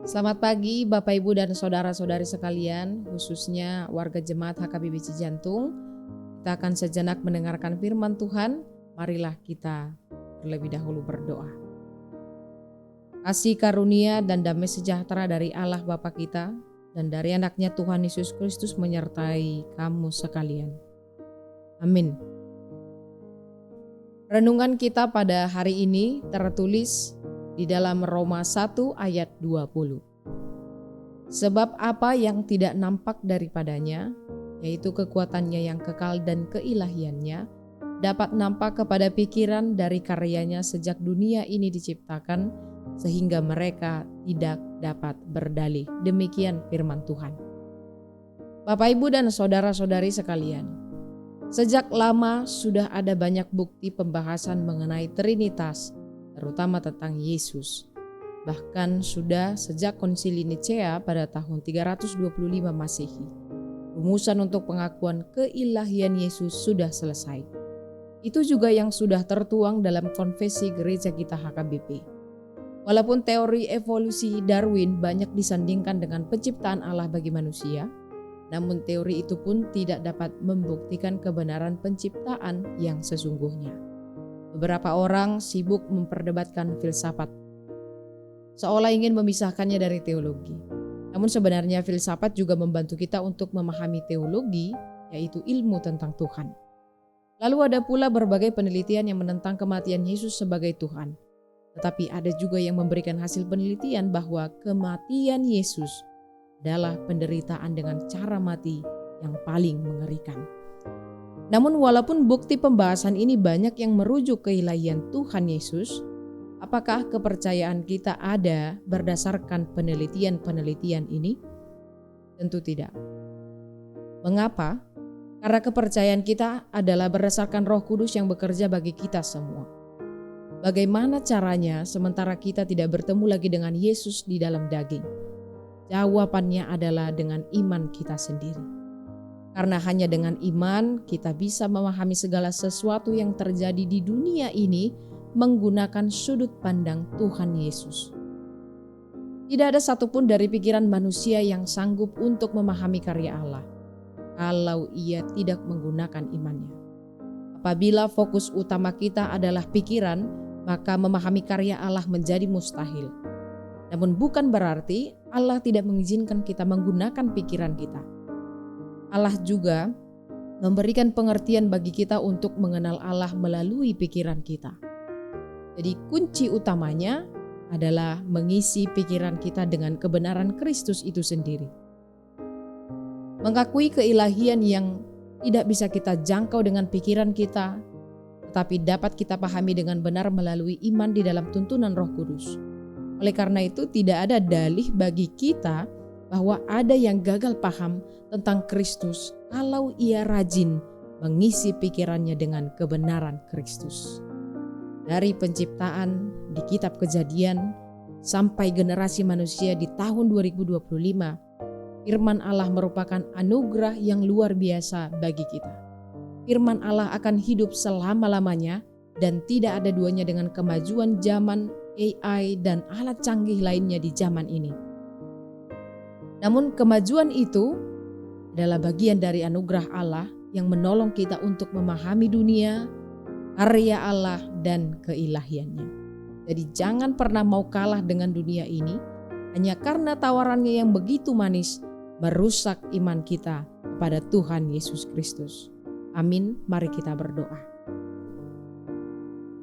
Selamat pagi Bapak Ibu dan saudara-saudari sekalian, khususnya warga jemaat HKBP Cijantung. Kita akan sejenak mendengarkan firman Tuhan. Marilah kita terlebih dahulu berdoa. Kasih karunia dan damai sejahtera dari Allah Bapa kita dan dari anaknya Tuhan Yesus Kristus menyertai kamu sekalian. Amin. Renungan kita pada hari ini tertulis di dalam Roma 1 ayat 20. Sebab apa yang tidak nampak daripadanya, yaitu kekuatannya yang kekal dan keilahiannya, dapat nampak kepada pikiran dari karyanya sejak dunia ini diciptakan, sehingga mereka tidak dapat berdalih. Demikian firman Tuhan. Bapak, Ibu, dan saudara-saudari sekalian, sejak lama sudah ada banyak bukti pembahasan mengenai Trinitas, terutama tentang Yesus. Bahkan sudah sejak Konsili Nicea pada tahun 325 Masehi. Rumusan untuk pengakuan keilahian Yesus sudah selesai. Itu juga yang sudah tertuang dalam konfesi gereja kita HKBP. Walaupun teori evolusi Darwin banyak disandingkan dengan penciptaan Allah bagi manusia, namun teori itu pun tidak dapat membuktikan kebenaran penciptaan yang sesungguhnya. Beberapa orang sibuk memperdebatkan filsafat, seolah ingin memisahkannya dari teologi. Namun sebenarnya filsafat juga membantu kita untuk memahami teologi, yaitu ilmu tentang Tuhan. Lalu ada pula berbagai penelitian yang menentang kematian Yesus sebagai Tuhan. Tetapi ada juga yang memberikan hasil penelitian bahwa kematian Yesus adalah penderitaan dengan cara mati yang paling mengerikan. Namun walaupun bukti pembahasan ini banyak yang merujuk keilahian Tuhan Yesus, apakah kepercayaan kita ada berdasarkan penelitian-penelitian ini? Tentu tidak. Mengapa? Karena kepercayaan kita adalah berdasarkan Roh Kudus yang bekerja bagi kita semua. Bagaimana caranya sementara kita tidak bertemu lagi dengan Yesus di dalam daging? Jawabannya adalah dengan iman kita sendiri. Karena hanya dengan iman kita bisa memahami segala sesuatu yang terjadi di dunia ini menggunakan sudut pandang Tuhan Yesus. Tidak ada satupun dari pikiran manusia yang sanggup untuk memahami karya Allah kalau ia tidak menggunakan imannya. Apabila fokus utama kita adalah pikiran, maka memahami karya Allah menjadi mustahil. Namun bukan berarti Allah tidak mengizinkan kita menggunakan pikiran kita. Allah juga memberikan pengertian bagi kita untuk mengenal Allah melalui pikiran kita. Jadi kunci utamanya adalah mengisi pikiran kita dengan kebenaran Kristus itu sendiri. Mengakui keilahian yang tidak bisa kita jangkau dengan pikiran kita, tetapi dapat kita pahami dengan benar melalui iman di dalam tuntunan Roh Kudus. Oleh karena itu tidak ada dalih bagi kita bahwa ada yang gagal paham tentang Kristus kalau ia rajin mengisi pikirannya dengan kebenaran Kristus. Dari penciptaan di kitab Kejadian sampai generasi manusia di tahun 2025, firman Allah merupakan anugerah yang luar biasa bagi kita. Firman Allah akan hidup selama-lamanya dan tidak ada duanya dengan kemajuan zaman AI dan alat canggih lainnya di zaman ini. Namun kemajuan itu adalah bagian dari anugerah Allah yang menolong kita untuk memahami dunia, karya Allah, dan keilahiannya. Jadi jangan pernah mau kalah dengan dunia ini hanya karena tawarannya yang begitu manis merusak iman kita kepada Tuhan Yesus Kristus. Amin, mari kita berdoa.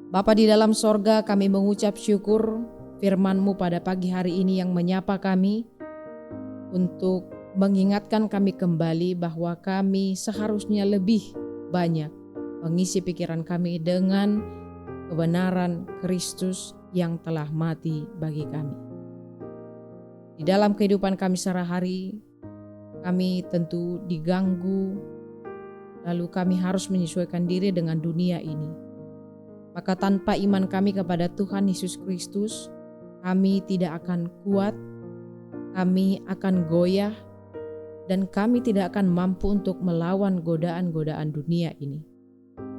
Bapa di dalam sorga, kami mengucap syukur firman-Mu pada pagi hari ini yang menyapa kami, untuk mengingatkan kami kembali bahwa kami seharusnya lebih banyak mengisi pikiran kami dengan kebenaran Kristus yang telah mati bagi kami. Di dalam kehidupan kami sehari-hari, kami tentu diganggu, lalu kami harus menyesuaikan diri dengan dunia ini. Maka tanpa iman kami kepada Tuhan Yesus Kristus, kami tidak akan kuat, kami akan goyah, dan kami tidak akan mampu untuk melawan godaan-godaan dunia ini.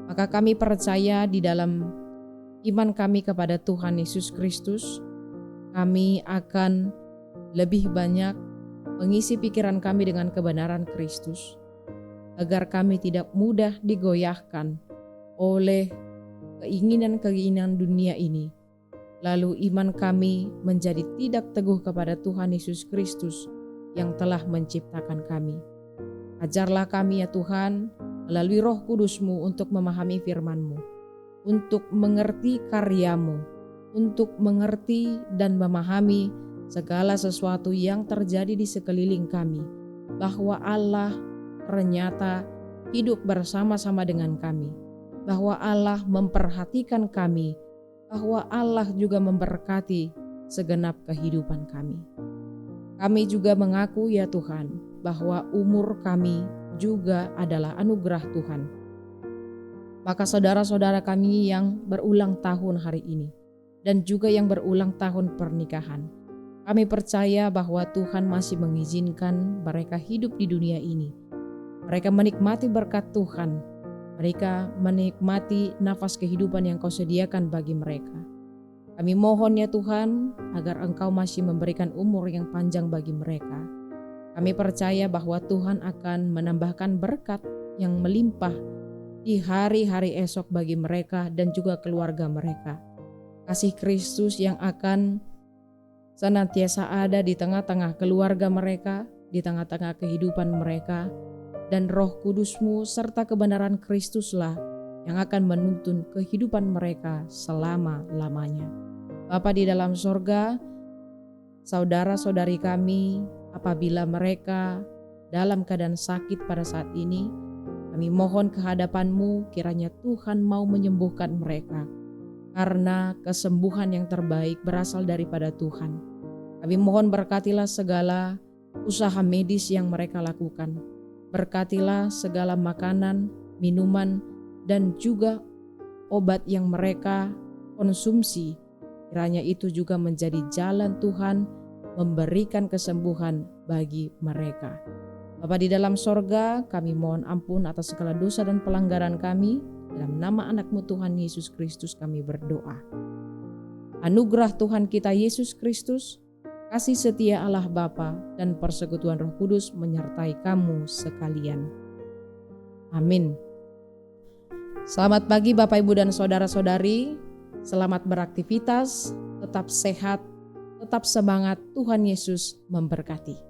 Maka kami percaya di dalam iman kami kepada Tuhan Yesus Kristus, kami akan lebih banyak mengisi pikiran kami dengan kebenaran Kristus, agar kami tidak mudah digoyahkan oleh keinginan-keinginan dunia ini. Lalu iman kami menjadi tidak teguh kepada Tuhan Yesus Kristus yang telah menciptakan kami. Ajarlah kami ya Tuhan, melalui Roh Kudus-Mu untuk memahami firman-Mu, untuk mengerti karya-Mu, untuk mengerti dan memahami segala sesuatu yang terjadi di sekeliling kami, bahwa Allah ternyata hidup bersama-sama dengan kami, bahwa Allah memperhatikan kami, bahwa Allah juga memberkati segenap kehidupan kami. Kami juga mengaku ya Tuhan, bahwa umur kami juga adalah anugerah Tuhan. Maka saudara-saudara kami yang berulang tahun hari ini, dan juga yang berulang tahun pernikahan, kami percaya bahwa Tuhan masih mengizinkan mereka hidup di dunia ini. Mereka menikmati berkat Tuhan, mereka menikmati nafas kehidupan yang Kau sediakan bagi mereka. Kami mohon ya Tuhan, agar Engkau masih memberikan umur yang panjang bagi mereka. Kami percaya bahwa Tuhan akan menambahkan berkat yang melimpah di hari-hari esok bagi mereka dan juga keluarga mereka. Kasih Kristus yang akan senantiasa ada di tengah-tengah keluarga mereka, di tengah-tengah kehidupan mereka, dan Roh Kudus-Mu serta kebenaran Kristuslah yang akan menuntun kehidupan mereka selama-lamanya. Bapa di dalam sorga, saudara-saudari kami, apabila mereka dalam keadaan sakit pada saat ini, kami mohon kehadapan-Mu, kiranya Tuhan mau menyembuhkan mereka, karena kesembuhan yang terbaik berasal daripada Tuhan. Kami mohon berkatilah segala usaha medis yang mereka lakukan, berkatilah segala makanan, minuman, dan juga obat yang mereka konsumsi, kiranya itu juga menjadi jalan Tuhan memberikan kesembuhan bagi mereka. Bapa di dalam sorga, kami mohon ampun atas segala dosa dan pelanggaran kami. Dalam nama anak-Mu Tuhan Yesus Kristus kami berdoa. Anugerah Tuhan kita Yesus Kristus, kasih setia Allah Bapa, dan persekutuan Roh Kudus menyertai kamu sekalian. Amin. Selamat pagi Bapak Ibu dan saudara-saudari. Selamat beraktivitas, tetap sehat, tetap semangat. Tuhan Yesus memberkati.